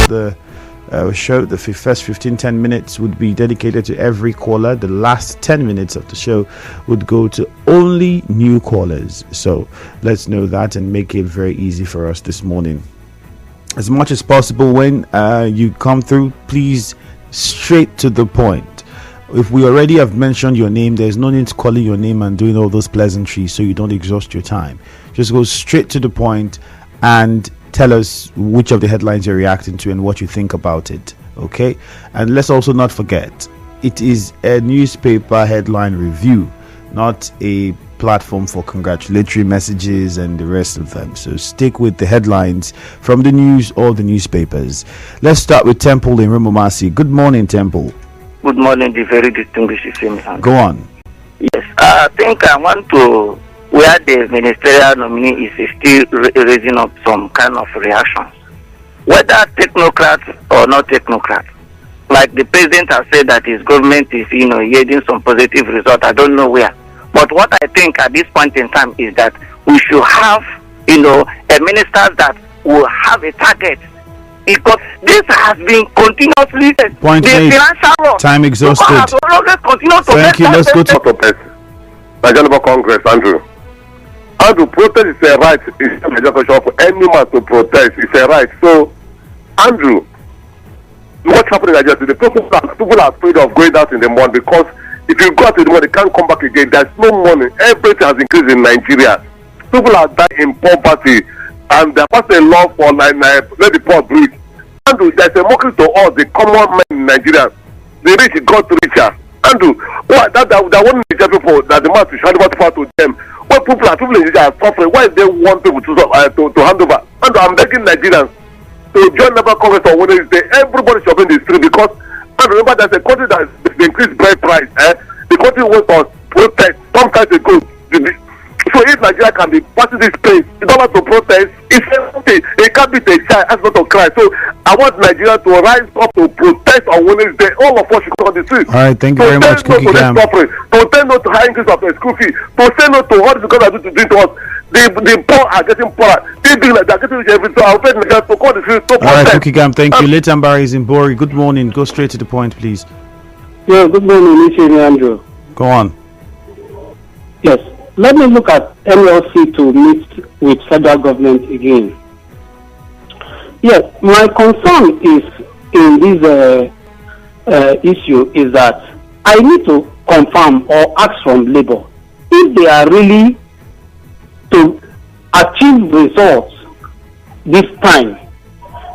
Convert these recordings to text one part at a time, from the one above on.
the show. The first 10 minutes would be dedicated to every caller. The last 10 minutes of the show would go to only new callers. So let's know that and make it very easy for us this morning. As much as possible, when you come through, please straight to the point. If we already have mentioned your name, there's no need to calling your name and doing all those pleasantries so you don't exhaust your time. Just go straight to the point and tell us which of the headlines you're reacting to and what you think about it. Okay? And let's also not forget, it is a newspaper headline review, not a platform for congratulatory messages and the rest of them. So stick with the headlines from the news or the newspapers. Let's start with Temple in Rumomasi. Good morning, Temple. Good morning, the very distinguished Simi. Go on. Yes, I think I want to, where the ministerial nominee is still raising up some kind of reactions. Whether technocrats or not technocrats, like the president has said that his government is, yielding some positive result. I don't know where. But what I think at this point in time is that we should have, a minister that will have a target. Because this has been continuously point made. Time exhausted. Thank you. Let's go to National Congress, Andrew. Andrew, protest is a right. It's a major question for any man to protest. It's a right. So, Andrew, what's happening in Nigeria? The people are afraid of going out in the morning because if you go out in the morning, they can't come back again. There's no money. Everything has increased in Nigeria. People are dying in poverty. And they're passing a law for let the poor breathe. Andrew, there's a mockery to us, the common men in Nigeria. The rich got richer. Andrew, what that one Nigerian people that the man should hand over to them. What people in Nigeria are suffering? Why they want people to hand over? Andrew, I'm begging Nigerians to join National Congress on Wednesday. Everybody should be in the street because Andrew, remember there's a country that has increased bread price. The country went on protest some time ago. So if Nigeria can be passing this place, in order to protest, it can't be a child, that's not to cry. So I want Nigeria to rise up to protest on Wednesday. All of us should go on the street. All right, thank you very much, Cookie Gam. To tell no to high increase of the school fee. To say no to what the government are doing to us. The poor are getting poorer. They're getting rich every so I'll tell Nigeria to go on the street to protest. All right, Cookie Gam, thank you. Letambari is in Bori. Good morning. Go straight to the point, please. Yeah, good morning, Mr. Andrew. Go on. Yes. Let me look at NLC to meet with federal government again. Yes, my concern is in this issue is that I need to confirm or ask from Labour if they are really to achieve results this time.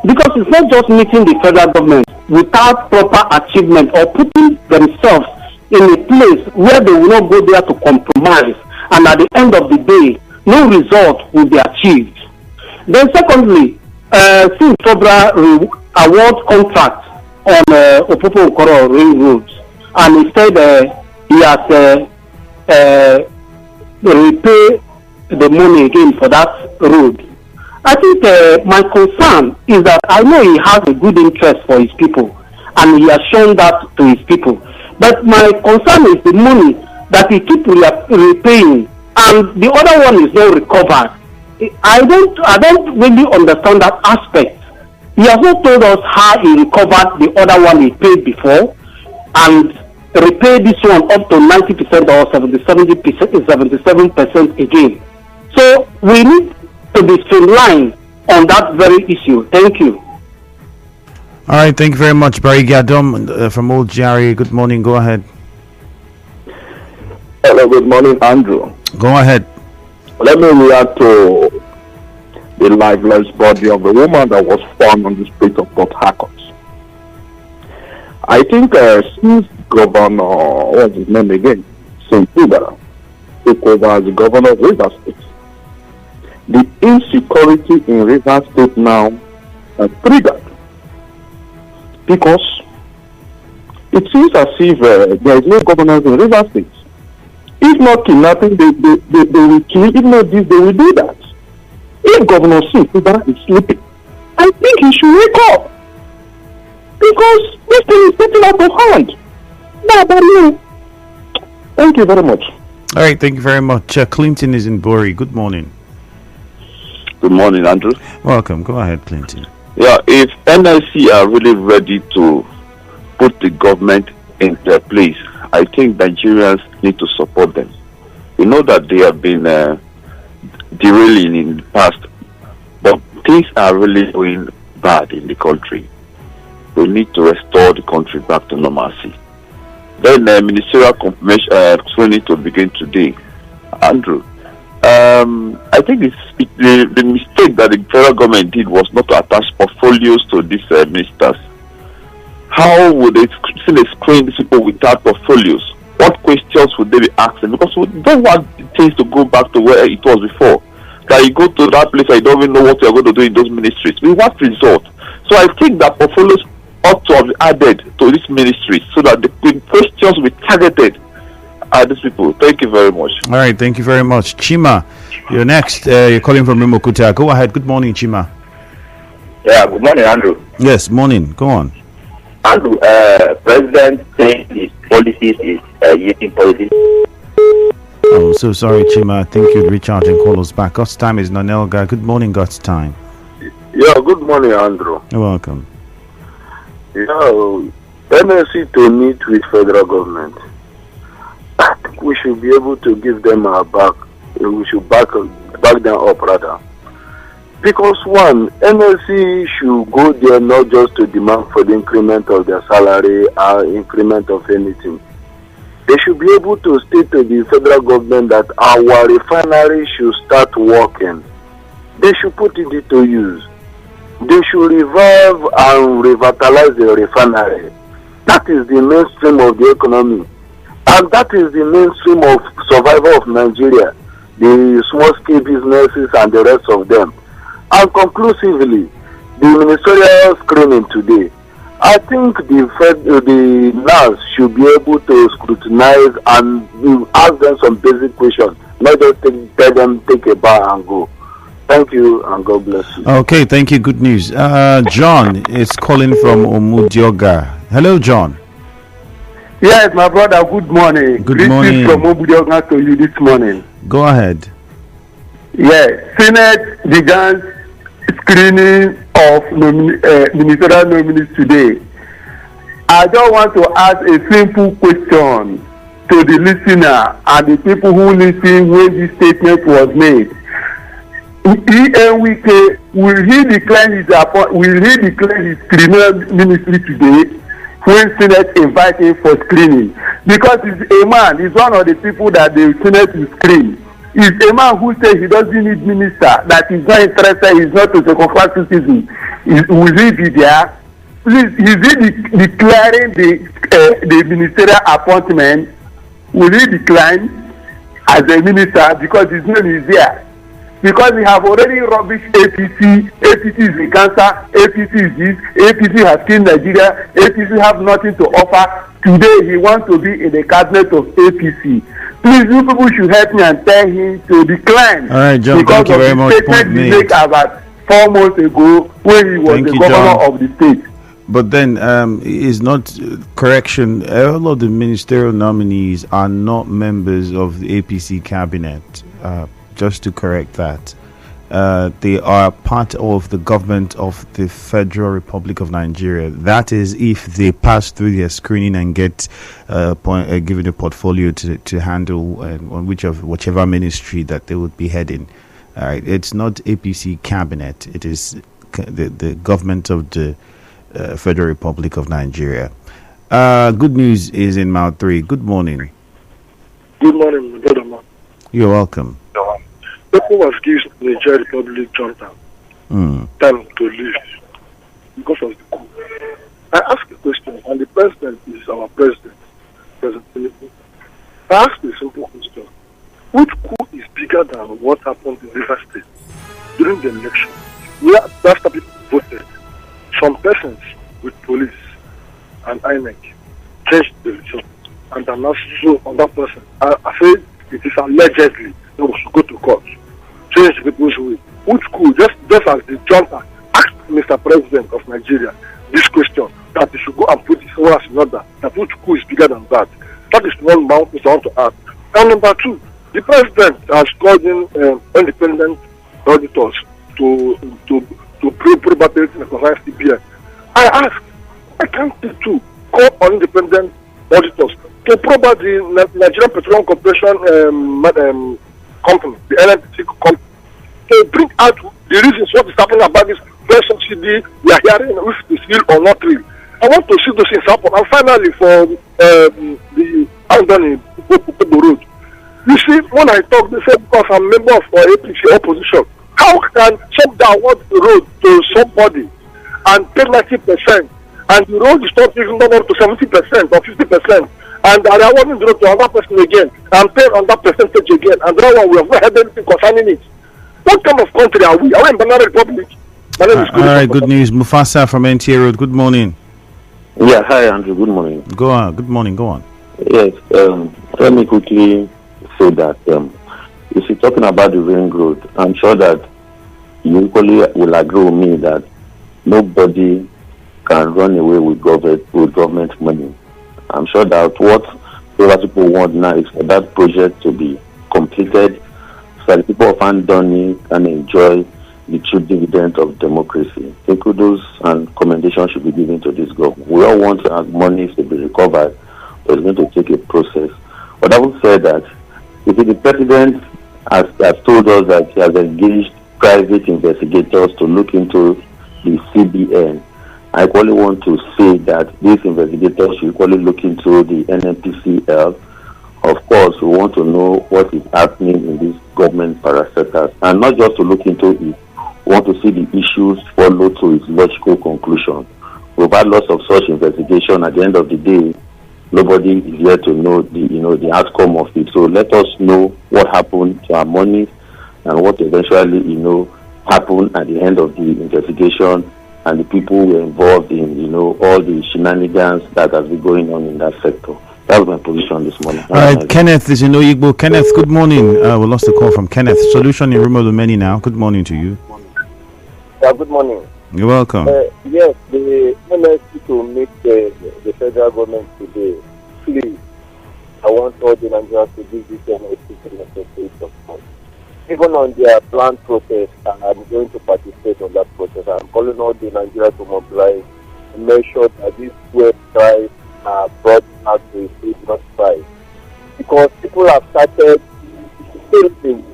Because it's not just meeting the federal government without proper achievement or putting themselves in a place where they will not go there to compromise. And at the end of the day, no result will be achieved. Then secondly, since Sobra award contract on Opopo Okoro Ring Road, and instead he has repay the money again for that road. I think my concern is that I know he has a good interest for his people, and he has shown that to his people. But my concern is the money that he keep repaying, and the other one is not recovered. I don't really understand that aspect. He has not told us how he recovered the other one he paid before, and repay this one up to 90% or 77% again. So we need to be streamlined on that very issue. Thank you. All right, thank you very much, Barry Gadom from Old Jari. Good morning. Go ahead. Hello, good morning, Andrew. Go ahead. Let me react to the lifeless body of the woman that was found on the street of Port Harcourt. I think since Governor, what's his name again, St. Peter, took over as the governor of Rivers State, the insecurity in Rivers State now has triggered, because it seems as if there is no governance in Rivers State. If not kidnapping, they will kill. If not this, they will do that. If Governor St. Peter is sleeping, I think he should wake up, because this thing is getting out of hand. No. Thank you very much. All right, thank you very much. Clinton is in Bori. Good morning. Good morning, Andrew. Welcome. Go ahead, Clinton. Yeah, if NLC are really ready to put the government in their place, I think Nigerians need to support them. We know that they have been derailing in the past, but things are really going bad in the country. We need to restore the country back to normalcy. Then ministerial confirmation training to begin today. Andrew, I think the mistake that the federal government did was not to attach portfolios to these ministers. How would they screen these people without portfolios? What questions would they be asking? Because we don't want things to go back to where it was before. That you go to that place and you don't even know what you're going to do in those ministries. We want results. So I think that portfolios ought to have been added to these ministries so that the questions will be targeted at these people. Thank you very much. All right, thank you very much. Chima, you're next. You're calling from Rimokuta. Go ahead. Good morning, Chima. Yeah, good morning, Andrew. Yes, morning. Go on. Andrew, President saying his policies is using policies. Oh, so sorry, Chima. I think you'd recharge and call us back. God's time is Nanelga. Good morning, God's time. Yeah, good morning, Andrew. You're welcome. Yeah, NSC to meet with federal government. I think we should be able to give them our back. We should back them up, rather. Because one, NLC should go there not just to demand for the increment of their salary or increment of anything. They should be able to state to the federal government that our refinery should start working. They should put it into use. They should revive and revitalize the refinery. That is the mainstream of the economy. And that is the mainstream of survival of Nigeria, the small-scale businesses and the rest of them. And conclusively, the ministerial screening today, I think the NAS should be able to scrutinize and ask them some basic questions, not just tell them take a bow and go. Thank you and God bless you. Okay, thank you. Good news. John is calling from Omudioga. Hello, John. Yes, my brother, good morning. Good morning. From Omudioga to you this morning. Go ahead. Yes, Senate began screening of ministerial nominees today. I just want to ask a simple question to the listener and the people who listen when this statement was made. Wike, will he declare his criminal ministry today when Senate invite him for screening? Because he's a man, he's one of the people that the Senate will screen. He's a man who says he doesn't need minister, that he's not interested, he's not a second-class citizen. Will he be there? Please, is he declaring the ministerial appointment? Will he decline as a minister because his name is there? Because we have already rubbished APC. APC is a cancer. APC is this. APC has killed Nigeria. APC have nothing to offer. Today he wants to be in the cabinet of APC. Please, you people should help me and tell him to decline. All right, John, thank you very much. Because of the statement he made about 4 months ago when he was the governor of the state. But then, is not correction. All of the ministerial nominees are not members of the APC cabinet. Just to correct that, they are part of the government of the Federal Republic of Nigeria. That is, if they pass through their screening and get given a portfolio to handle on whichever ministry that they would be heading. All right, it's not APC cabinet. It is the government of the Federal Republic of Nigeria. Good news is in Mount 3. Good morning. Good morning, brother man. You're welcome. People was given Nigeria Republic junta time to leave because of the coup. I ask a question, and the president is our president, President Tinubu. I ask a simple question: which coup is bigger than what happened in Rivers State during the election, where after people voted, some persons with police and INEC changed the result, and are now so on that person? I say it is allegedly that we should go to court, change people's will. Which coup, just as the junta asked Mr. President of Nigeria this question, that he should go and put his orders in order, that which coup is bigger than that? That is one mount I want to add. And number two, the president has called in independent auditors to prove probability in the concerned talk about the Nigerian Petroleum Corporation company, the NNPC company. They bring out the reasons what is happening about this fuel subsidy. We are hearing if it's real or not real. I want to see those things happen. And finally, for the Andoni road, you see, when I talk, they say because I'm a member of APC opposition, how can some want the road to somebody and pay 90%, and the road is not even done up to 70% or 50%, and they are awarding the road to another person again, and pay on that percentage again, and that one we have not heard anything concerning it. What kind of country are we? Are we in Banana Republic? My name is all right, good news. Mufasa from NTA Road. Good morning. Yeah, hi Andrew. Good morning. Go on. Good morning. Go on. Yes. Let me quickly say that if you're talking about the ring road, I'm sure that you equally will agree with me that nobody can run away with government money. I'm sure that what people want now is for that project to be completed so that people of Andoni can enjoy the true dividend of democracy. I think kudos and commendation should be given to this government. We all want our money to be recovered, but it's going to take a process. But I would say that if the president has told us that he has engaged private investigators to look into the CBN, I equally want to say that these investigators should equally look into the NNPCL. Of course, we want to know what is happening in these government parastatals, and not just to look into it. We want to see the issues follow to its logical conclusion. We've had lots of such investigation. At the end of the day, nobody is here to know the outcome of it. So let us know what happened to our money and what eventually happened at the end of the investigation, and the people who were involved in all the shenanigans that has been going on in that sector. That was my position this morning. All right, Kenneth is in Oyigbo. Kenneth, good morning. We lost the call from Kenneth. Solution in Rumolumeni now. Good morning to you. Yeah, good morning. You're welcome. Yes, the MSC to meet the federal government today. Please, I want all the Nigerians to give this MSC the necessary support. Even on their planned protest, I'm going to participate on that protest. I'm calling all the Nigerians to mobilize and make sure that this web price are brought out to a state price. Because people have started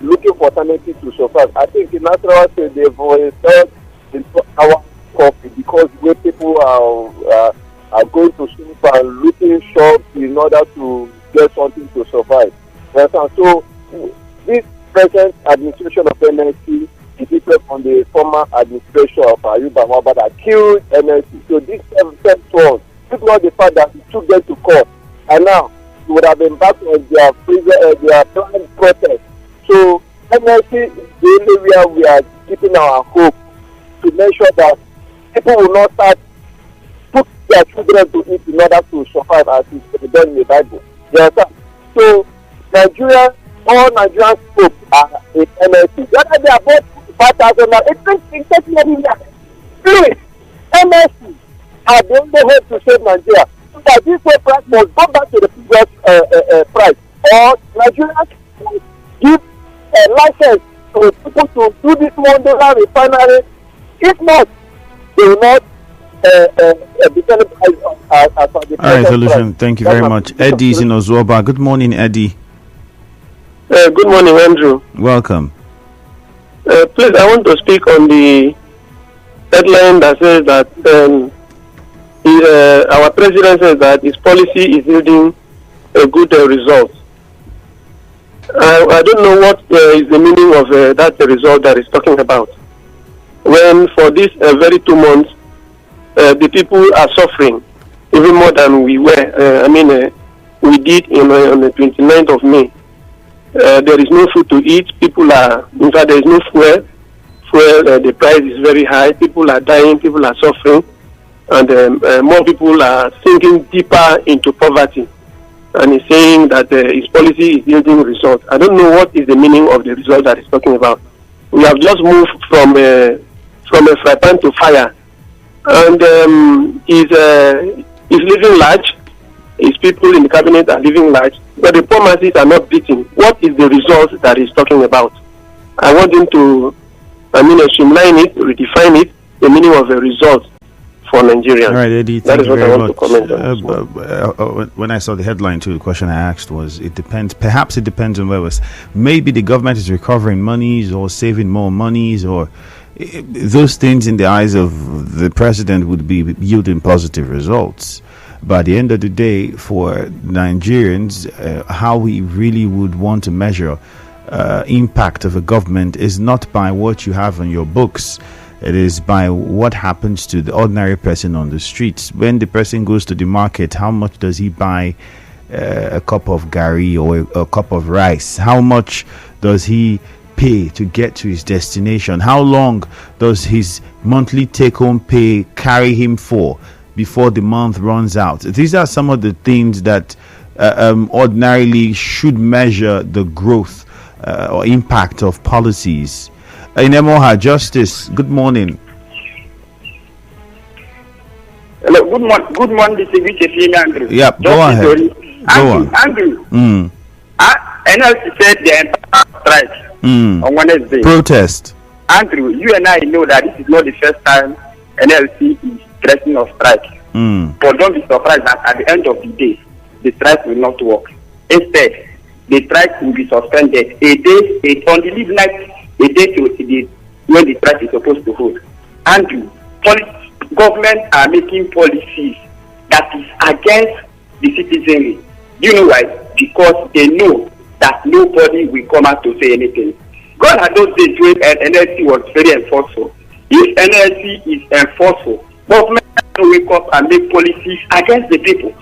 looking for alternative to survive. I think in Nasarawa State they've installed our coffee because where people are going to sleep and looking shops in order to get something to survive. So this present administration of NSC is different from the former administration of Ayuba Waba that killed NSC. So this first one, if not the fact that he took them to court, and now he would have been back on their planned protest. So NSC is the only way we are keeping our hope to make sure that people will not start put their children to eat in order to survive as it's done in the Bible. Yes, so Nigeria, all Nigerian folks are in MSC. Whether they are both 5,000 now, it's taking every year. Please, MSC are the only way to save Nigeria. So that this whole price must go back to the previous price. Or Nigerians will give a license to people to do this $1 refinery. If not, they will not be selling as the all right, solution. Thank you very much. Eddie is in Ozuoba. Good morning, Eddie. Good morning, Andrew. Welcome. Please, I want to speak on the headline that says that our president says that his policy is yielding a good result. I don't know what is the meaning of that result that he's talking about. When for this very 2 months, the people are suffering even more than we were. We did on the 29th of May. There is no food to eat. People are, in fact, there is no fuel. The price is very high. People are dying. People are suffering. And more people are sinking deeper into poverty. And he's saying that his policy is yielding results. I don't know what is the meaning of the result that he's talking about. We have just moved from a fry pan to fire. And he's living large. His people in the cabinet are living large. But the poor masses are not beating. What is the result that he's talking about? I want him to, streamline it, redefine it, the meaning of a result for Nigerians. All right, Eddie, That thank is you what I very want much. to comment on. When I saw the headline too, the question I asked was, it depends. Perhaps it depends on where was. Maybe the government is recovering monies or saving more monies, or those things in the eyes of the president would be yielding positive results. But at the end of the day, for Nigerians, how we really would want to measure impact of a government is not by what you have on your books. It is by what happens to the ordinary person on the streets. When the person goes to the market, how much does he buy a cup of gari or a cup of rice? How much does he pay to get to his destination? How long does his monthly take-home pay carry him for before the month runs out? These are some of the things that ordinarily should measure the growth or impact of policies. In Emoha, Justice, good morning. Hello, good morning, this Andrew. Yeah, go ahead. Go on. Andrew, NLC said the entire strike on Wednesday. Protest. Andrew, you and I know that this is not the first time NLC is threatening a strike. But don't be surprised that at the end of the day, the strike will not work. Instead, the strike will be suspended a day, on the midnight, a day to the when the strike is supposed to hold. And government are making policies that is against the citizenry. You know why? Because they know that nobody will come out to say anything. God had those days when NLC was very enforceful. If NLC is enforceful, government will wake up and make policies against the people.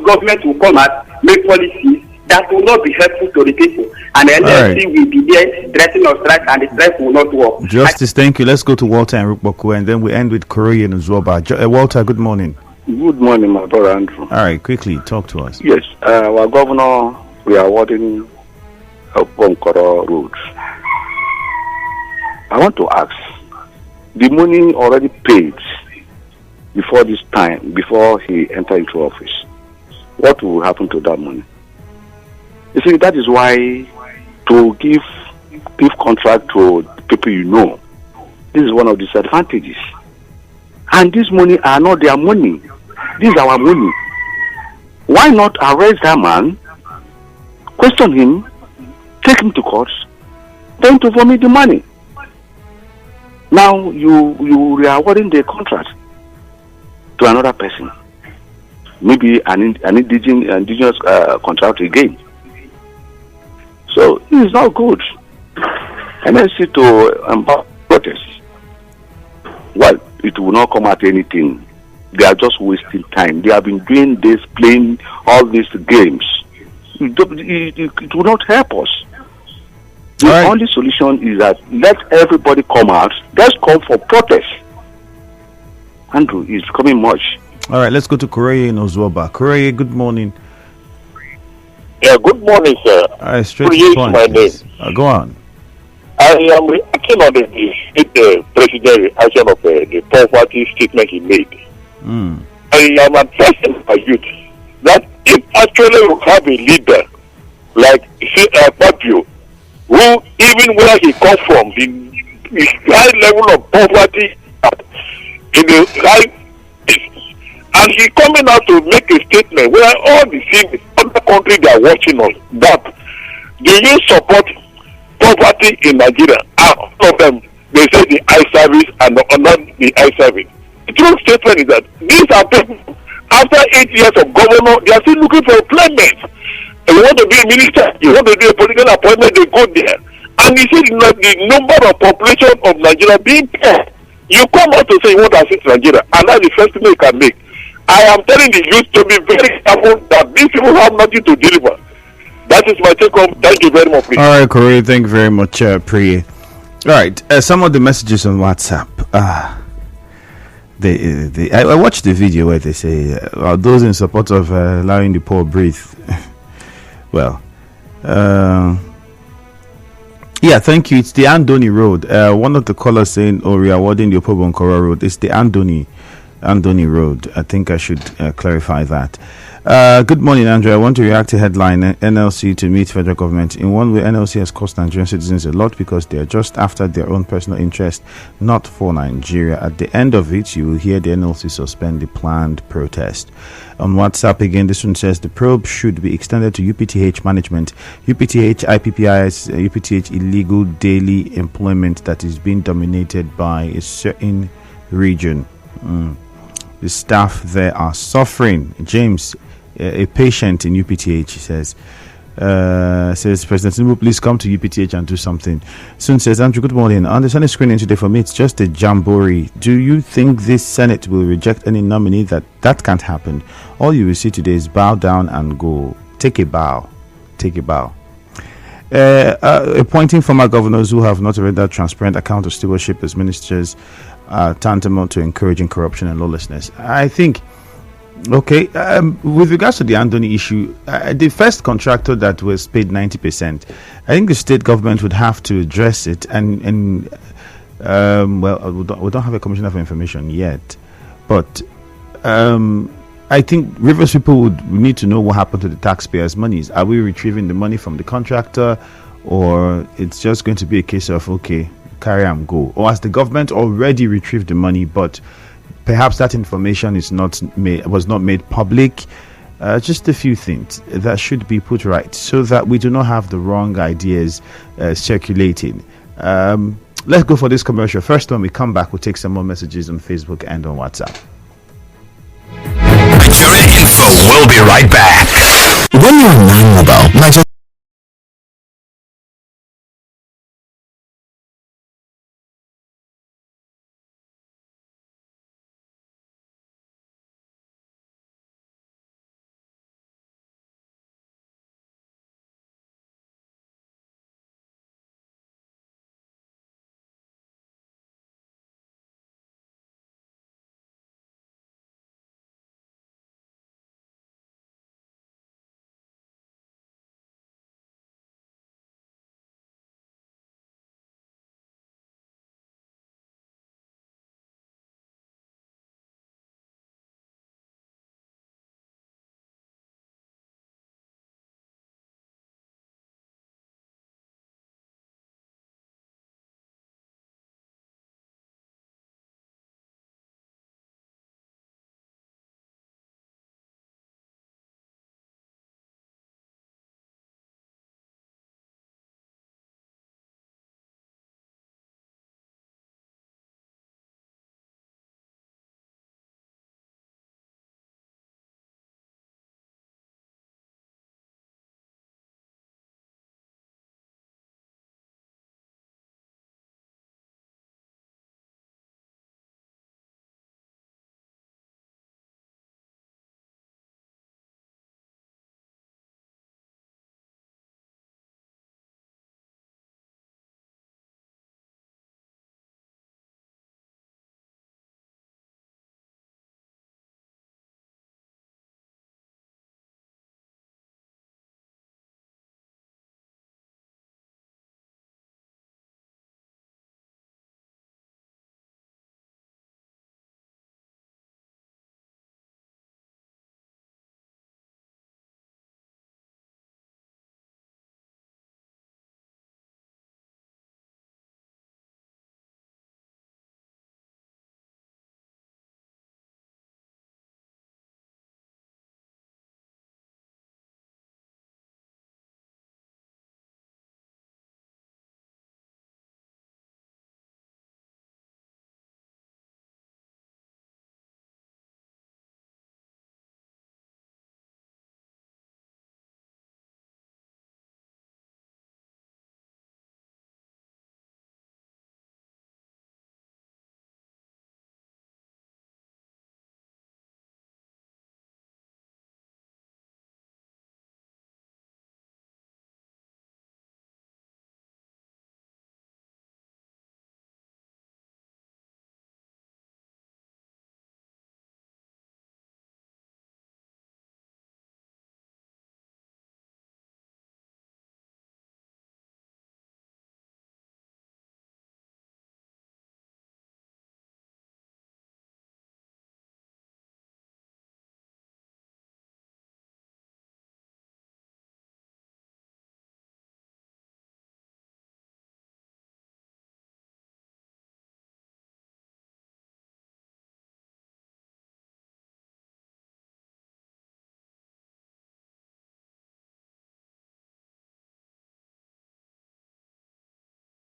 Government will come out, make policies that will not be helpful to the people, and the NLC will be there threatening a strike, and the strike will not work. Justice, thank you. Let's go to Walter and Rukboku, and then we end with Korea and Zoba. Walter, good morning. Good morning, my brother Andrew. All right, quickly, talk to us. Yes, our governor, we are awarding Bonkoro roads. I want to ask, the money already paid before this time, before he entered into office, what will happen to that money? You see, that is why to give contract to people you know, this is one of the disadvantages. And this money are not their money. This is our money. Why not arrest that man, question him, take him to court, then to vomit the money? Now you are awarding the contract to another person, maybe an indigenous contract again. So it is not good. NLC to protest. Well, it will not come at anything. They are just wasting time. They have been doing this, playing all these games. It will not help us. The only solution is that let everybody come out. Let's come for protest. Andrew, it's becoming much. All right, let's go to Korea in Ozwoba. Korea, good morning. Yeah, good morning, sir. All right, straight to the point. My name. Go on. I am reacting on the president's reaction of the poverty statement he made. I am addressing my youth that if actually we have a leader like Fabio, who even where he comes from, the high level of poverty in the high, and he coming out to make a statement where all the things other countries they are watching us. But do you support poverty in Nigeria? All of them, they say the eye service and not the eye service. The true statement is that these are people, after 8 years of governor, they are still looking for employment. You want to be a minister, you want to do a political appointment, they go there. And you see the number of population of Nigeria being poor. You come out to say you want to assist Nigeria, and that's the first thing you can make. I am telling the youth to be very careful that these people have nothing to deliver. That is my take home. Thank you very much. Please. All right, Corey, thank you very much, Priye. All right, some of the messages on WhatsApp. I watched the video where they say those in support of allowing the poor breathe. Well, yeah, thank you. It's the Andoni Road. One of the callers saying, "Oh, we are awarding the Opobonkoro Road." It's the Andoni Road. I think I should clarify that. Good morning, Andrew. I want to react to headline NLC to meet federal government. In one way, NLC has cost Nigerian citizens a lot because they are just after their own personal interest, not for Nigeria. At the end of it, you will hear the NLC suspend the planned protest. On WhatsApp again, this one says the probe should be extended to UPTH management. UPTH, IPPI's UPTH illegal daily employment that is being dominated by a certain region. The staff there are suffering. James, a patient in UPTH, says President Tinubu, please come to UPTH and do something. Soon says, Andrew, good morning. On the Senate screening today for me, it's just a jamboree. Do you think this Senate will reject any nominee? That can't happen. All you will see today is bow down and go. Take a bow. Take a bow. Appointing former governors who have not rendered transparent account of stewardship as ministers tantamount to encouraging corruption and lawlessness. I think, okay, with regards to the Anthony issue, the first contractor that was paid 90%, I think the state government would have to address it. And well, we don't have a commissioner for information yet, but I think Rivers people would need to know what happened to the taxpayers' monies. Are we retrieving the money from the contractor, or it's just going to be a case of, okay, carry and go? Or has the government already retrieved the money, but perhaps that information was not made public? Just a few things that should be put right so that we do not have the wrong ideas circulating. Let's go for this commercial. First, when we come back, we'll take some more messages on Facebook and on WhatsApp. Nigeria Info will be right back. When you're on 9 Mobile,